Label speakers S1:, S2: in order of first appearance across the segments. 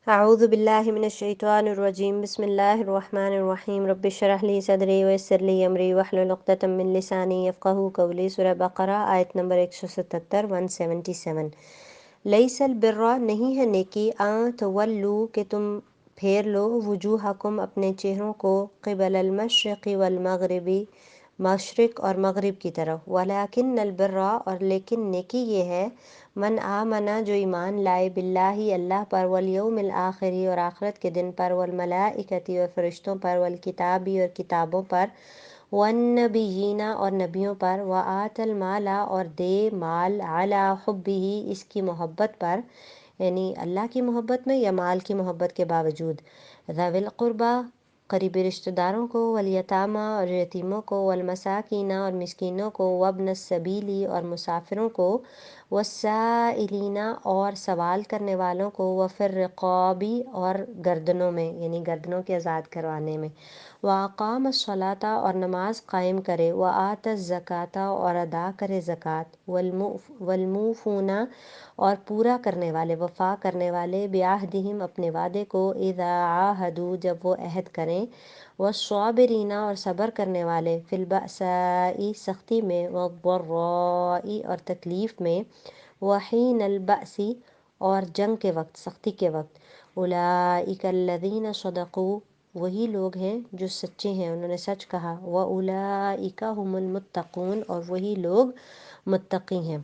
S1: اعوذ باللہ من الشیطان الرجیم بسم اللہ الرحمن الرحیم رب اشرح لی صدری ویسر لی امری واحلل عقدۃ من لسانی یفقہوا قولی۔ سورہ بقرہ آیت نمبر 177 177۔ لیس البر نہیں ہے نیکی ان تولو کہ تم پھیر لو وجوہکم اپنے چہروں کو قبل المشرق والمغربی مشرق اور مغرب کی طرف، ولیکن البر اور لیکن نیکی یہ ہے من آمنا جو ایمان لائے باللہ اللہ پر، والیوم الآخری اور آخرت کے دن پر، والملائکتی اور فرشتوں پر، والکتابی اور کتابوں پر، والنبیین اور نبیوں پر، وآت المال اور دے مال علی حبہ اس کی محبت پر، یعنی اللہ کی محبت میں یا مال کی محبت کے باوجود، ذوی القربہ قریبی رشتہ داروں کو، والیتامى اور یتیموں کو، والمساکین اور مسکینوں کو، وابن السبیل اور مسافروں کو، والسائلین اور سوال کرنے والوں کو، وفی الرقاب اور گردنوں میں یعنی گردنوں کے آزاد کروانے میں، واقام الصلاۃ اور نماز قائم کرے، وآت الزکوٰۃ اور ادا کرے زکوٰۃ، والموفون اور پورا کرنے والے، وفا کرنے والے، بعہدہم اپنے وعدے کو، اذا عاہدوا جب وہ عہد کریں، والصابرین اور صبر کرنے والے، فی البأساء سختی میں، والضراء اور تکلیف میں، وحین البأس اور جنگ کے وقت سختی کے وقت، اولئک الذین صدقوا وہی لوگ ہیں جو سچے ہیں انہوں نے سچ کہا، واولئک هم المتقون اور وہی لوگ متقی ہیں۔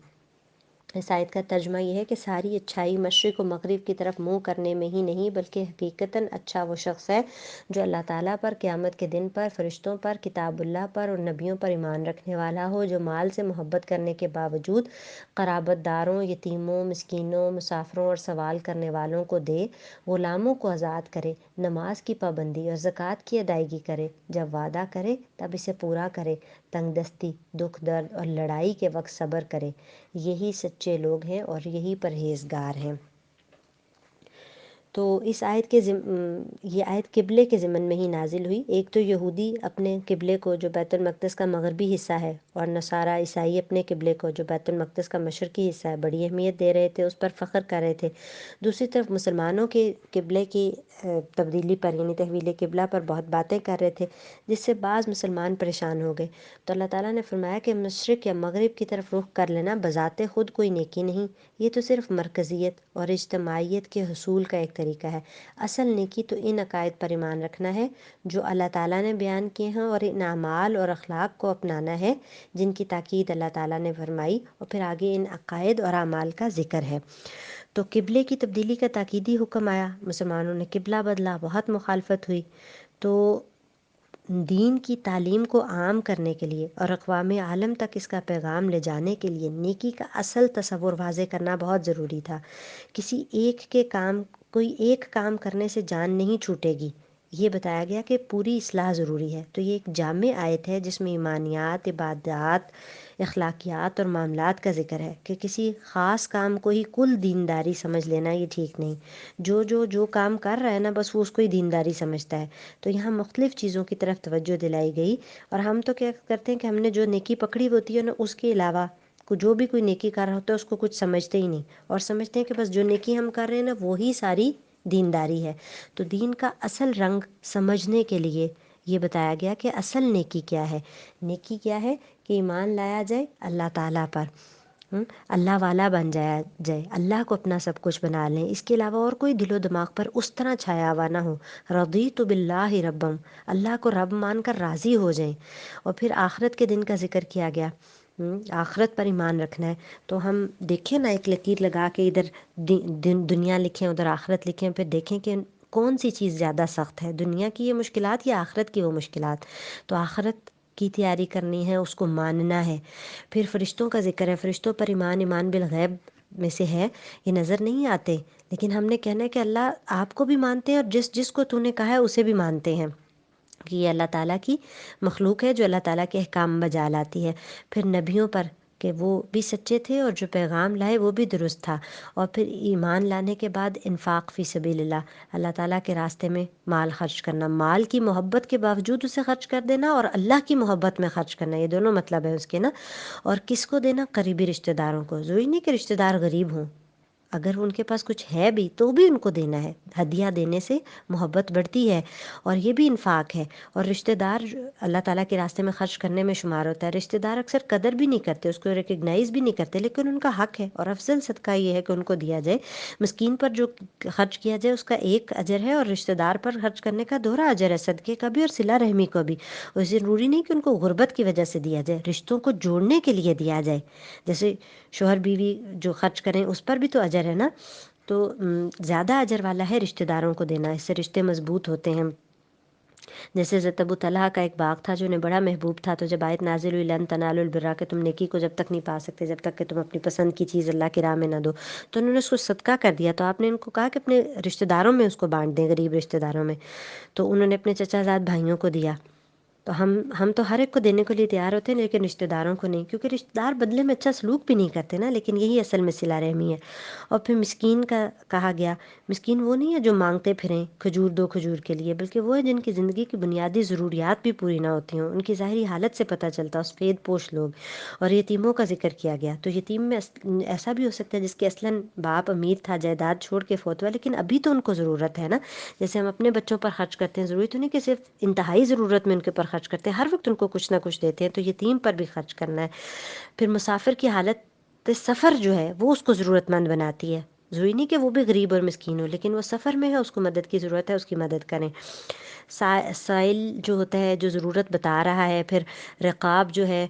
S1: اس آیت کا ترجمہ یہ ہے کہ ساری اچھائی مشرق و مغرب کی طرف منہ کرنے میں ہی نہیں بلکہ حقیقتاً اچھا وہ شخص ہے جو اللہ تعالیٰ پر، قیامت کے دن پر، فرشتوں پر، کتاب اللہ پر اور نبیوں پر ایمان رکھنے والا ہو، جو مال سے محبت کرنے کے باوجود قرابت داروں، یتیموں، مسکینوں، مسافروں اور سوال کرنے والوں کو دے، غلاموں کو آزاد کرے، نماز کی پابندی اور زکوٰۃ کی ادائیگی کرے، جب وعدہ کرے تب اسے پورا کرے، تنگ دستی، دکھ درد اور لڑائی کے وقت صبر کرے، یہی سچے لوگ ہیں اور یہی پرہیزگار ہیں۔ تو اس آیت کے یہ آیت قبلے کے ضمن میں ہی نازل ہوئی۔ ایک تو یہودی اپنے قبلے کو جو بیت المقدس کا مغربی حصہ ہے اور نصارہ عیسائی اپنے قبلے کو جو بیت المقدس کا مشرقی حصہ ہے بڑی اہمیت دے رہے تھے، اس پر فخر کر رہے تھے۔ دوسری طرف مسلمانوں کے قبلے کی تبدیلی پر یعنی تحویل قبلہ پر بہت باتیں کر رہے تھے، جس سے بعض مسلمان پریشان ہو گئے۔ تو اللہ تعالیٰ نے فرمایا کہ مشرق یا مغرب کی طرف رخ کر لینا بذات خود کوئی نیکی نہیں، یہ تو صرف مرکزیت اور اجتماعیت کے حصول کا ایک طریقہ ہے۔ اصل نیکی تو ان عقائد پر ایمان رکھنا ہے جو اللہ تعالیٰ نے بیان کیے ہیں اور ان اعمال اور اخلاق کو اپنانا ہے جن کی تاکید اللہ تعالیٰ نے فرمائی، اور پھر آگے ان عقائد اور اعمال کا ذکر ہے۔ تو قبلے کی تبدیلی کا تاکیدی حکم آیا، مسلمانوں نے قبلہ بدلا، بہت مخالفت ہوئی۔ تو دین کی تعلیم کو عام کرنے کے لیے اور اقوام عالم تک اس کا پیغام لے جانے کے لیے نیکی کا اصل تصور واضح کرنا بہت ضروری تھا۔ کوئی ایک کام کرنے سے جان نہیں چھوٹے گی، یہ بتایا گیا کہ پوری اصلاح ضروری ہے۔ تو یہ ایک جامع آیت ہے جس میں ایمانیات، عبادات، اخلاقیات اور معاملات کا ذکر ہے کہ کسی خاص کام کو ہی کل دینداری سمجھ لینا یہ ٹھیک نہیں۔ جو کام کر رہا ہے نا بس وہ اس کو ہی دینداری سمجھتا ہے۔ تو یہاں مختلف چیزوں کی طرف توجہ دلائی گئی، اور ہم تو کیا کرتے ہیں کہ ہم نے جو نیکی پکڑی ہوتی ہے نا اس کے علاوہ جو بھی کوئی نیکی کر رہا ہوتا ہے اس کو کچھ سمجھتے ہی نہیں، اور سمجھتے ہیں کہ بس جو نیکی ہم کر رہے ہیں نا وہی ساری دینداری ہے۔ تو دین کا اصل رنگ سمجھنے کے لیے یہ بتایا گیا کہ اصل نیکی کیا ہے۔ نیکی کیا ہے کہ ایمان لایا جائے اللہ تعالیٰ پر، اللہ والا بن جائے، اللہ کو اپنا سب کچھ بنا لیں، اس کے علاوہ اور کوئی دل و دماغ پر اس طرح چھایا ہوا نہ ہو۔ رضیت باللہ ربم، اللہ کو رب مان کر راضی ہو جائیں۔ اور پھر آخرت کے دن کا ذکر کیا گیا، آخرت پر ایمان رکھنا ہے۔ تو ہم دیکھیں نا ایک لکیر لگا کے ادھر دنیا لکھیں ادھر آخرت لکھیں، پھر دیکھیں کہ کون سی چیز زیادہ سخت ہے، دنیا کی یہ مشکلات یا آخرت کی وہ مشکلات۔ تو آخرت کی تیاری کرنی ہے، اس کو ماننا ہے۔ پھر فرشتوں کا ذکر ہے، فرشتوں پر ایمان بالغیب میں سے ہے، یہ نظر نہیں آتے لیکن ہم نے کہنا ہے کہ اللہ آپ کو بھی مانتے ہیں اور جس کو تو نے کہا ہے اسے بھی مانتے ہیں کہ یہ اللہ تعالیٰ کی مخلوق ہے جو اللہ تعالیٰ کے احکام بجا لاتی ہے۔ پھر نبیوں پر کہ وہ بھی سچے تھے اور جو پیغام لائے وہ بھی درست تھا۔ اور پھر ایمان لانے کے بعد انفاق فی سبیل اللہ، اللہ تعالیٰ کے راستے میں مال خرچ کرنا، مال کی محبت کے باوجود اسے خرچ کر دینا اور اللہ کی محبت میں خرچ کرنا، یہ دونوں مطلب ہے اس کے نا۔ اور کس کو دینا؟ قریبی رشتہ داروں کو، ضروری نہیں کہ رشتہ دار غریب ہوں، اگر ان کے پاس کچھ ہے بھی تو بھی ان کو دینا ہے. ہدیہ دینے سے محبت بڑھتی ہے اور یہ بھی انفاق ہے. اور رشتہ دار اللہ تعالیٰ کے راستے میں خرچ کرنے میں شمار ہوتا ہے. رشتہ دار اکثر قدر بھی نہیں کرتے، اس کو ریکگنائز بھی نہیں کرتے، لیکن ان کا حق ہے اور افضل صدقہ یہ ہے کہ ان کو دیا جائے. مسکین پر جو خرچ کیا جائے اس کا ایک اجر ہے، اور رشتہ دار پر خرچ کرنے کا دوہرا اجر ہے، صدقے کا بھی اور صلہ رحمی کا بھی. اور ضروری نہیں کہ ان کو غربت کی وجہ سے دیا جائے، رشتوں کو جوڑنے کے لیے دیا جائے. جیسے شوہر بیوی جو خرچ کریں اس پر بھی تو اجر ہے نا. تو زیادہ اجر والا ہے رشتہ داروں کو دینا، اس سے رشتے مضبوط ہوتے ہیں. جیسے حضرت ابو طلحہ کا ایک باغ تھا جو انہیں بڑا محبوب تھا، تو جب آیت نازل ہوئی لن تنالوا البر کہ تم نیکی کو جب تک نہیں پا سکتے جب تک کہ تم اپنی پسند کی چیز اللہ کی راہ میں نہ دو، تو انہوں نے اس کو صدقہ کر دیا. تو آپ نے ان کو کہا کہ اپنے رشتہ داروں میں اس کو بانٹ دیں، غریب رشتہ داروں میں. تو انہوں نے اپنے چچا زاد بھائیوں کو دیا. تو ہم تو ہر ایک کو دینے کے لیے تیار ہوتے ہیں، لیکن رشتہ داروں کو نہیں، کیونکہ رشتہ دار بدلے میں اچھا سلوک بھی نہیں کرتے نا. لیکن یہی اصل میں صلہ رحمی ہے. اور پھر مسکین کا کہا گیا. مسکین وہ نہیں ہے جو مانگتے پھریں کھجور دو کھجور کے لیے، بلکہ وہ ہے جن کی زندگی کی بنیادی ضروریات بھی پوری نہ ہوتی ہوں. ان کی ظاہری حالت سے پتہ چلتا ہے، سفید پوش لوگ. اور یتیموں کا ذکر کیا گیا. تو یتیم میں ایسا بھی ہو سکتا ہے جس کے اصلاً باپ امیر تھا، جائیداد چھوڑ کے فوت ہوا، لیکن ابھی تو ان کو ضرورت ہے نا. جیسے ہم اپنے بچوں پر خرچ کرتے ہیں، ضروری تو نہیں کہ صرف انتہائی ضرورت میں ان کے پر خرچ کرتے ہیں، ہر وقت ان کو کچھ نہ کچھ دیتے ہیں. تو یتیم پر بھی خرچ کرنا ہے. پھر مسافر کی حالت سفر جو ہے وہ اس کو ضرورت مند بناتی ہے. ضروری نہیں کہ وہ بھی غریب اور مسکین ہو، لیکن وہ سفر میں ہے، اس کو مدد کی ضرورت ہے، اس کی مدد کریں. سائل جو ہوتا ہے جو ضرورت بتا رہا ہے. پھر رقاب جو ہے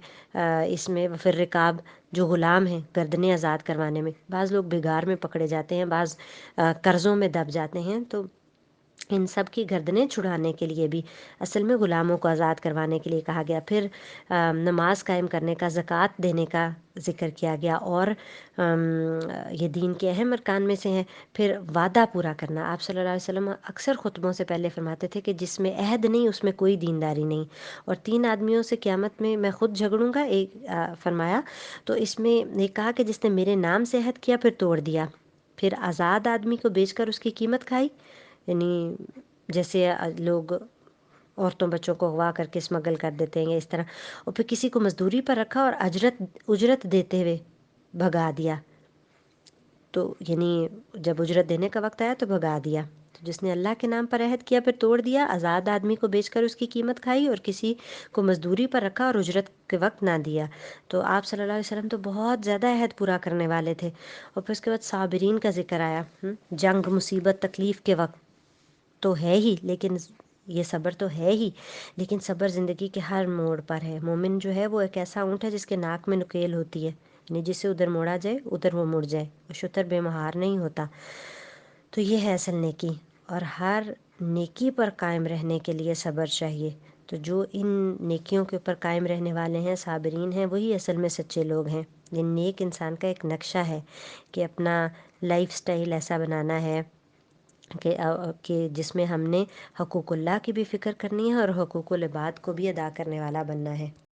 S1: اس میں پھر رقاب جو غلام ہیں گردنیں آزاد کروانے میں، بعض لوگ بگار میں پکڑے جاتے ہیں، بعض قرضوں میں دب جاتے ہیں. تو ان سب کی گردنیں چھڑانے کے لیے بھی اصل میں غلاموں کو آزاد کروانے کے لیے کہا گیا. پھر نماز قائم کرنے کا، زکوٰۃ دینے کا ذکر کیا گیا، اور یہ دین کے اہم ارکان میں سے ہیں. پھر وعدہ پورا کرنا. آپ صلی اللہ علیہ وسلم اکثر خطبوں سے پہلے فرماتے تھے کہ جس میں عہد نہیں اس میں کوئی دینداری نہیں. اور 3 آدمیوں سے قیامت میں خود جھگڑوں گا، ایک فرمایا تو اس میں ایک کہا کہ جس نے میرے نام سے عہد کیا پھر توڑ دیا. پھر آزاد آدمی کو بیچ کر اس کی قیمت کھائی، یعنی جیسے لوگ عورتوں بچوں کو اغوا کر کے اسمگل کر دیتے ہیں یا اس طرح. اور پھر کسی کو مزدوری پر رکھا اور اجرت دیتے ہوئے بھگا دیا. تو یعنی جب اجرت دینے کا وقت آیا تو بھگا دیا. تو جس نے اللہ کے نام پر عہد کیا پھر توڑ دیا، آزاد آدمی کو بیچ کر اس کی قیمت کھائی، اور کسی کو مزدوری پر رکھا اور اجرت کے وقت نہ دیا. تو آپ صلی اللہ علیہ وسلم تو بہت زیادہ عہد پورا کرنے والے تھے. اور پھر اس کے بعد صابرین کا ذکر آیا. جنگ، مصیبت، تکلیف کے وقت تو ہے ہی، لیکن یہ صبر تو ہے ہی، لیکن صبر زندگی کے ہر موڑ پر ہے. مومن جو ہے وہ ایک ایسا اونٹ ہے جس کے ناک میں نکیل ہوتی ہے، یعنی جسے ادھر موڑا جائے ادھر وہ مڑ جائے، اور شتر بے مہار نہیں ہوتا. تو یہ ہے اصل نیکی. اور ہر نیکی پر قائم رہنے کے لیے صبر چاہیے. تو جو ان نیکیوں کے اوپر قائم رہنے والے ہیں، صابرین ہیں، وہی اصل میں سچے لوگ ہیں. یہ نیک انسان کا ایک نقشہ ہے کہ اپنا لائف سٹائل ایسا بنانا ہے کہ جس میں ہم نے حقوق اللہ کی بھی فکر کرنی ہے اور حقوق العباد کو بھی ادا کرنے والا بننا ہے.